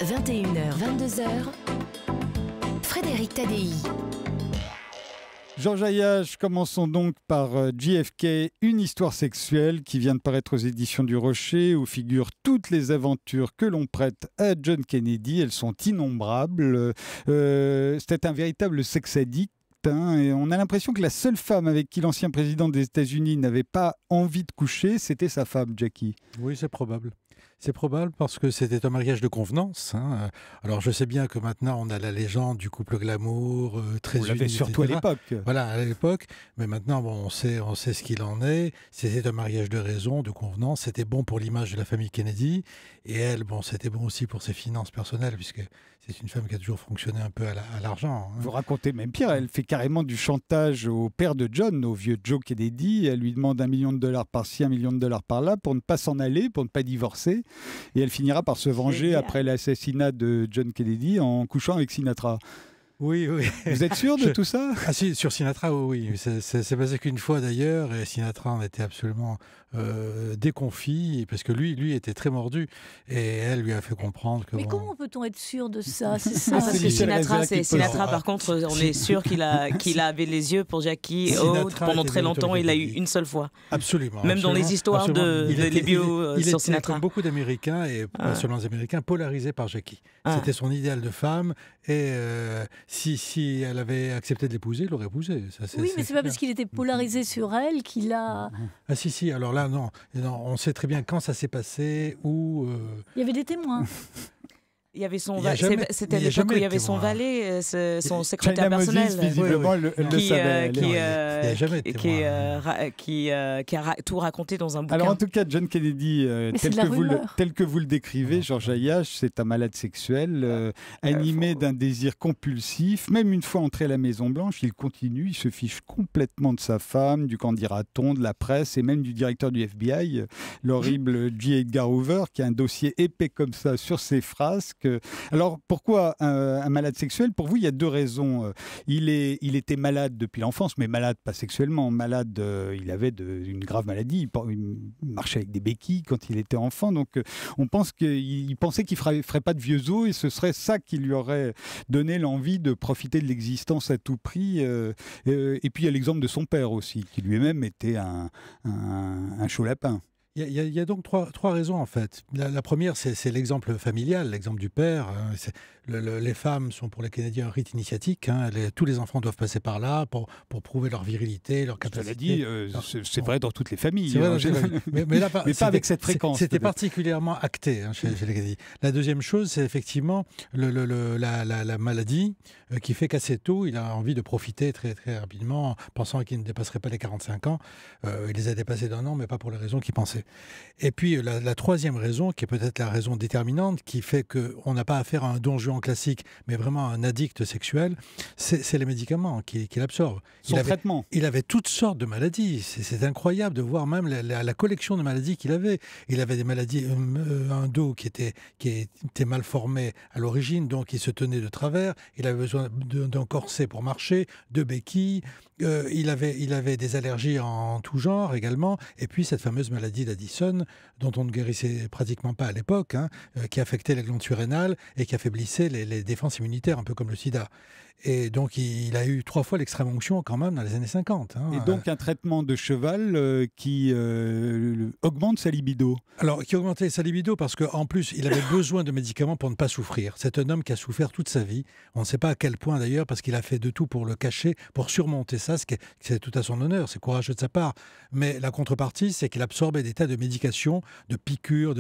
21h, 22h, Frédéric Tadei. Georges Ayache, commençons donc par JFK, une histoire sexuelle qui vient de paraître aux éditions du Rocher, où figurent toutes les aventures que l'on prête à John Kennedy. Elles sont innombrables. C'était un véritable sex addict. Et on a l'impression que la seule femme avec qui l'ancien président des États-Unis n'avait pas envie de coucher, c'était sa femme, Jackie. Oui, c'est probable. C'est probable parce que c'était un mariage de convenance. Alors je sais bien que maintenant on a la légende du couple glamour, très unis. On l'avait surtout etc. à l'époque. Voilà, à l'époque. Mais maintenant bon, on sait ce qu'il en est. C'était un mariage de raison, de convenance. C'était bon pour l'image de la famille Kennedy. Et elle, bon, c'était bon aussi pour ses finances personnelles puisque c'est une femme qui a toujours fonctionné un peu à l'argent. Vous racontez même pire, elle fait carrément du chantage au père de John, au vieux Joe Kennedy. Elle lui demande $1 million par-ci, $1 million par-là pour ne pas s'en aller, pour ne pas divorcer. Et elle finira par se venger après l'assassinat de John Kennedy en couchant avec Sinatra. Oui, oui. Vous êtes sûr de tout ça? Ah si, sur Sinatra, oui. C'est passé qu'une fois d'ailleurs, et Sinatra en était absolument déconfit, parce que lui était très mordu, et elle lui a fait comprendre que... Mais bon... comment peut-on être sûr de ça? C'est ça. Parce que Sinatra, par contre, on est sûr qu'il avait les yeux pour Jackie. Pendant très longtemps, il a eu une seule fois. Absolument. Même dans les histoires les bios sur Sinatra. Il était, comme beaucoup d'Américains, et pas seulement les Américains, polarisé par Jackie. C'était son idéal de femme, et... Si elle avait accepté de l'épouser, il l'aurait épousé. Oui, mais c'est pas parce qu'il était polarisé sur elle qu'il a... Ah si, alors là, non, on sait très bien quand ça s'est passé, où... Il y avait des témoins. Il y avait son c'était à l'époque où il y avait son valet, son secrétaire personnel, visiblement, qui a tout raconté dans un bouquin. Alors en tout cas, John Kennedy, tel que vous le décrivez, Georges Ayache, c'est un malade sexuel, animé d'un désir compulsif. Même une fois entré à la Maison-Blanche, il continue, il se fiche complètement de sa femme, du candidaton, de la presse et même du directeur du FBI, l'horrible J. Edgar Hoover, qui a un dossier épais comme ça sur ses frasques. Alors, pourquoi un malade sexuel? Pour vous, il y a deux raisons. Il était malade depuis l'enfance, mais malade pas sexuellement. Malade, il avait une grave maladie. Il marchait avec des béquilles quand il était enfant. Donc, on pense qu'il pensait qu'il ne ferait pas de vieux os et ce serait ça qui lui aurait donné l'envie de profiter de l'existence à tout prix. Et puis, il y a l'exemple de son père aussi, qui lui-même était un chaud lapin. Il y a donc trois raisons en fait. La première, c'est l'exemple familial, l'exemple du père. Les femmes sont pour les Canadiens un rite initiatique. Tous les enfants doivent passer par là pour prouver leur virilité, leur capacité. Cela dit, c'est vrai dans toutes les familles. Mais pas avec cette fréquence. C'était particulièrement acté chez les Canadiens. La deuxième chose, c'est effectivement la maladie qui fait qu'assez tôt, il a envie de profiter très, très rapidement, pensant qu'il ne dépasserait pas les 45 ans. Il les a dépassés d'1 an, mais pas pour les raisons qu'il pensait. Et puis la troisième raison, qui est peut-être la raison déterminante, qui fait qu'on n'a pas affaire à un Don Juan classique, mais vraiment à un addict sexuel, c'est les médicaments qu'il absorbe. Son traitement. Il avait toutes sortes de maladies. C'est incroyable de voir même la collection de maladies qu'il avait. Il avait des maladies, un dos qui était mal formé à l'origine, donc il se tenait de travers. Il avait besoin d'un corset pour marcher, de béquilles. Il avait des allergies en tout genre également. Et puis cette fameuse maladie d'Addison, dont on ne guérissait pratiquement pas à l'époque, qui affectait les glandes surrénales et qui affaiblissait les défenses immunitaires, un peu comme le sida. Et donc, il a eu 3 fois l'extrême-onction quand même dans les années 50. Et donc, un traitement de cheval qui augmente sa libido. Alors, qui augmentait sa libido parce qu'en plus, il avait besoin de médicaments pour ne pas souffrir. C'est un homme qui a souffert toute sa vie. On ne sait pas à quel point d'ailleurs, parce qu'il a fait de tout pour le cacher, pour surmonter ça, c'est tout à son honneur, c'est courageux de sa part. Mais la contrepartie, c'est qu'il absorbait des tas de médications, de piqûres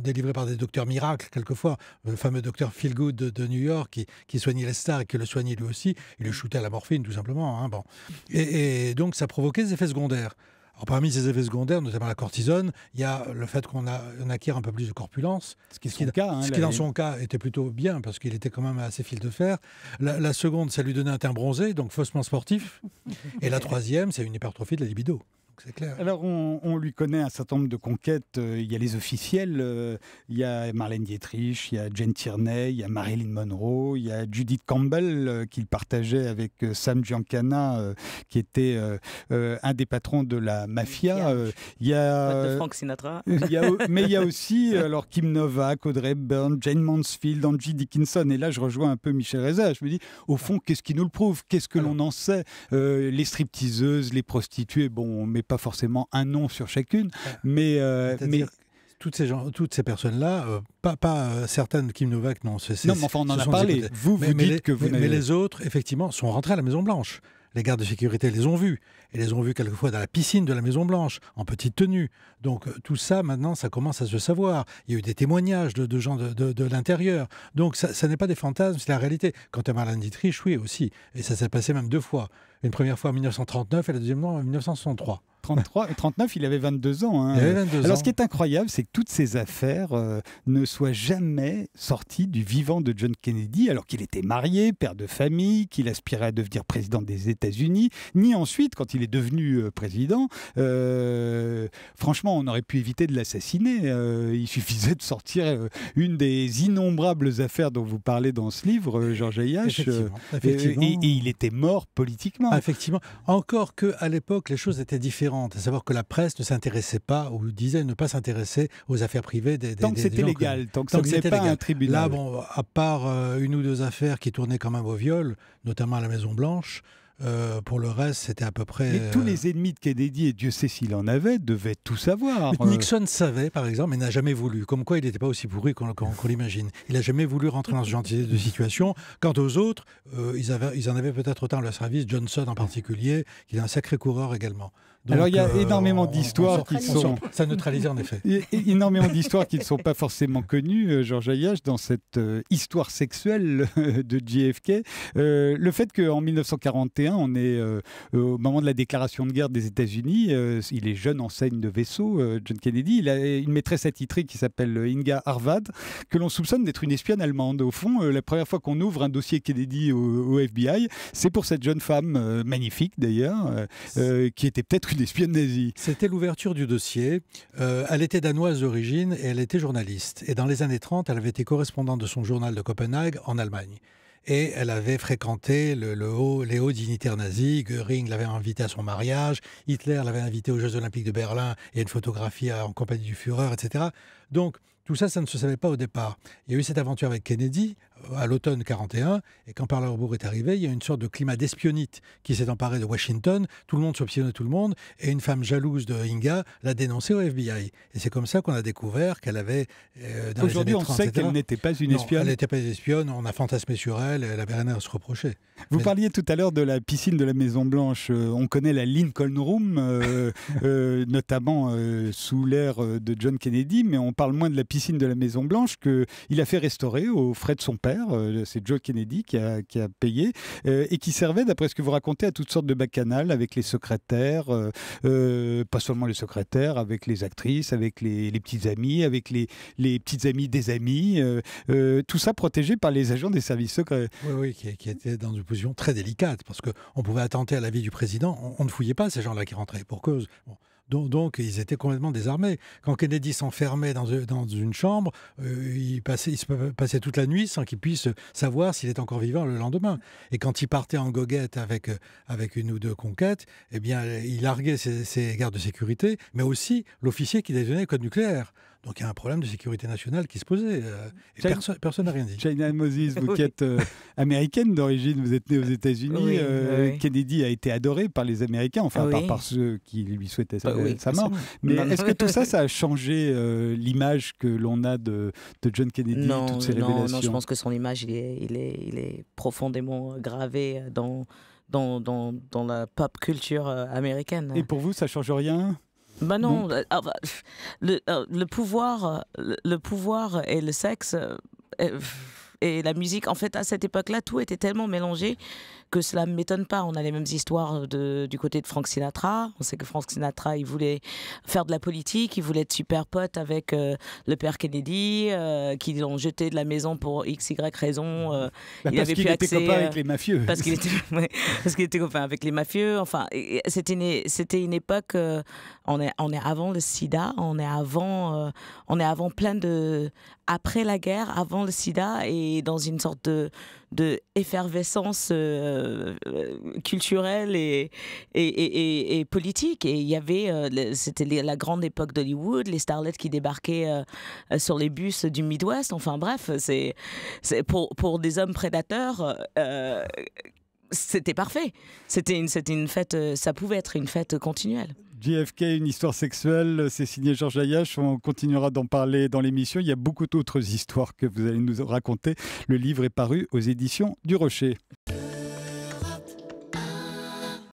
délivrées par des docteurs miracles, quelquefois. Le fameux docteur Feelgood de New York qui soignait les stars et qui le soignait lui aussi. Il le shootait à la morphine, tout simplement. Bon. Et donc, ça provoquait des effets secondaires. Alors, parmi ces effets secondaires, notamment la cortisone, il y a le fait qu'on acquiert un peu plus de corpulence. Ce qui dans son cas était plutôt bien, parce qu'il était quand même assez fil de fer. La seconde, ça lui donnait un teint bronzé, donc faussement sportif. Et la troisième, c'est une hypertrophie de la libido. c'est clair. Alors, on lui connaît un certain nombre de conquêtes. Il y a les officiels, il y a Marlène Dietrich, il y a Jane Tierney, il y a Marilyn Monroe, il y a Judith Campbell qu'il partageait avec Sam Giancana, qui était un des patrons de la mafia. Il y a de Frank Sinatra. Mais il y a aussi alors Kim Novak, Audrey Hepburn, Jane Mansfield, Angie Dickinson. Et là, je rejoins un peu Michel Reza. Je me dis, au fond, qu'est-ce qui nous le prouve? Qu'est-ce que l'on en sait? Les stripteaseuses, les prostituées, bon, on met pas forcément un nom sur chacune, mais toutes ces personnes-là, pas certaines Kim Novak, non. Non, mais enfin, on en a parlé. Vous dites que vous n'avez... Mais les autres, effectivement, sont rentrés à la Maison-Blanche. Les gardes de sécurité les ont vus. Et les ont vus quelquefois dans la piscine de la Maison-Blanche, en petite tenue. Donc tout ça, maintenant, ça commence à se savoir. Il y a eu des témoignages de gens de l'intérieur. Donc ça n'est pas des fantasmes, c'est la réalité. Quant à Marlène Dietrich, oui, aussi. Et ça s'est passé même 2 fois. Une première fois en 1939 et la deuxième fois en 1963. 39, il avait 22 ans. Hein. Il avait 22 Alors, ans. ce qui est incroyable, c'est que toutes ces affaires ne soient jamais sorties du vivant de John Kennedy, alors qu'il était marié, père de famille, qu'il aspirait à devenir président des États-Unis, ni ensuite, quand il est devenu président. Franchement, on aurait pu éviter de l'assassiner. Il suffisait de sortir une des innombrables affaires dont vous parlez dans ce livre, Georges Ayache. Effectivement. Et il était mort politiquement. Effectivement. Encore qu'à l'époque, les choses étaient différentes. À savoir que la presse ne s'intéressait pas, ou disait ne pas s'intéresser aux affaires privées des tant que c'était légal, tant que ça n'était pas un tribunal. Là, bon, à part une ou deux affaires qui tournaient quand même au viol, notamment à la Maison-Blanche, pour le reste, c'était à peu près... Mais tous les ennemis de Kennedy, et Dieu sait s'il en avait, devaient tout savoir. Nixon savait, par exemple, mais n'a jamais voulu. Comme quoi, il n'était pas aussi pourri qu'on l'imagine. Il n'a jamais voulu rentrer dans ce genre de situation. Quant aux autres, ils en avaient peut-être autant à leur service, Johnson en particulier, qui est un sacré coureur également. Donc, alors, il y a énormément d'histoires qui sont... Ça neutralise en effet. Énormément d'histoires qui ne sont pas forcément connues, Georges Ayache, dans cette histoire sexuelle de JFK. Le fait qu'en 1941, on est au moment de la déclaration de guerre des États-Unis, il est jeune enseigne de vaisseau, John Kennedy. Il a une maîtresse attitrée qui s'appelle Inga Harvad, que l'on soupçonne d'être une espionne allemande. Au fond, la première fois qu'on ouvre un dossier Kennedy au FBI, c'est pour cette jeune femme, magnifique d'ailleurs, qui était peut-être une espionne nazie. C'était l'ouverture du dossier. Elle était danoise d'origine et elle était journaliste. Et dans les années 30, elle avait été correspondante de son journal de Copenhague en Allemagne. Et elle avait fréquenté les hauts dignitaires nazis. Göring l'avait invité à son mariage. Hitler l'avait invité aux Jeux Olympiques de Berlin et à une photographie en compagnie du Führer, etc. Donc, tout ça, ça ne se savait pas au départ. Il y a eu cette aventure avec Kennedy à l'automne 41, et quand Pearl Harbor est arrivé, il y a une sorte de climat d'espionnite qui s'est emparé de Washington. Tout le monde soupçonnait tout le monde, et une femme jalouse de Inga l'a dénoncée au FBI. Et c'est comme ça qu'on a découvert qu'elle avait... Aujourd'hui, on sait qu'elle n'était pas une espionne. Non, elle n'était pas une espionne, on a fantasmé sur elle, elle n'avait rien à se reprocher. Vous parliez tout à l'heure de la piscine de la Maison-Blanche. On connaît la Lincoln Room, notamment sous l'ère de John Kennedy, mais on parle moins de la piscine de la Maison-Blanche qu'il a fait restaurer aux frais de son père. C'est Joe Kennedy qui a payé et qui servait, d'après ce que vous racontez, à toutes sortes de bacchanales avec les secrétaires, pas seulement les secrétaires, avec les actrices, avec les petites amies, avec les petites amies des amis, tout ça protégé par les agents des services secrets. Oui, qui étaient dans une position très délicate, parce qu'on pouvait attenter à la vie du président. On ne fouillait pas ces gens-là qui rentraient, pour cause. Bon. Donc, ils étaient complètement désarmés. Quand Kennedy s'enfermait dans une chambre, il se passait toute la nuit sans qu'il puisse savoir s'il était encore vivant le lendemain. Et quand il partait en goguette avec une ou deux conquêtes, eh bien, il larguait ses gardes de sécurité, mais aussi l'officier qui détenait le code nucléaire. Donc il y a un problème de sécurité nationale qui se posait. Et personne n'a rien dit. China Moses, vous qui êtes américaine d'origine, vous êtes née aux États-Unis. Oui. Kennedy a été adoré par les Américains, enfin par ceux qui lui souhaitaient sa mort. Mais est-ce que tout ça a changé l'image que l'on a de John Kennedy, toutes ces révélations? Non, je pense que son image, il est profondément gravé dans la pop culture américaine. Et pour vous, ça ne change rien? Bah non, le pouvoir et le sexe est et la musique. En fait, à cette époque-là, tout était tellement mélangé que cela ne m'étonne pas. On a les mêmes histoires du côté de Frank Sinatra. On sait que Frank Sinatra, il voulait faire de la politique, il voulait être super pote avec le père Kennedy, qui l'ont jeté de la maison pour X, Y raison. Parce qu'il était copain avec les mafieux. Parce qu'il était copain avec les mafieux. Enfin, c'était une époque. On est avant le sida, on est avant plein de. Après la guerre, avant le sida, et dans une sorte de effervescence culturelle et politique. Et il y avait, c'était la grande époque d'Hollywood, les starlettes qui débarquaient sur les bus du Midwest. Enfin bref, c'est pour des hommes prédateurs. C'était parfait. C'était une fête. Ça pouvait être une fête continuelle. JFK, une histoire sexuelle, c'est signé Georges Ayache. On continuera d'en parler dans l'émission. Il y a beaucoup d'autres histoires que vous allez nous raconter. Le livre est paru aux éditions du Rocher.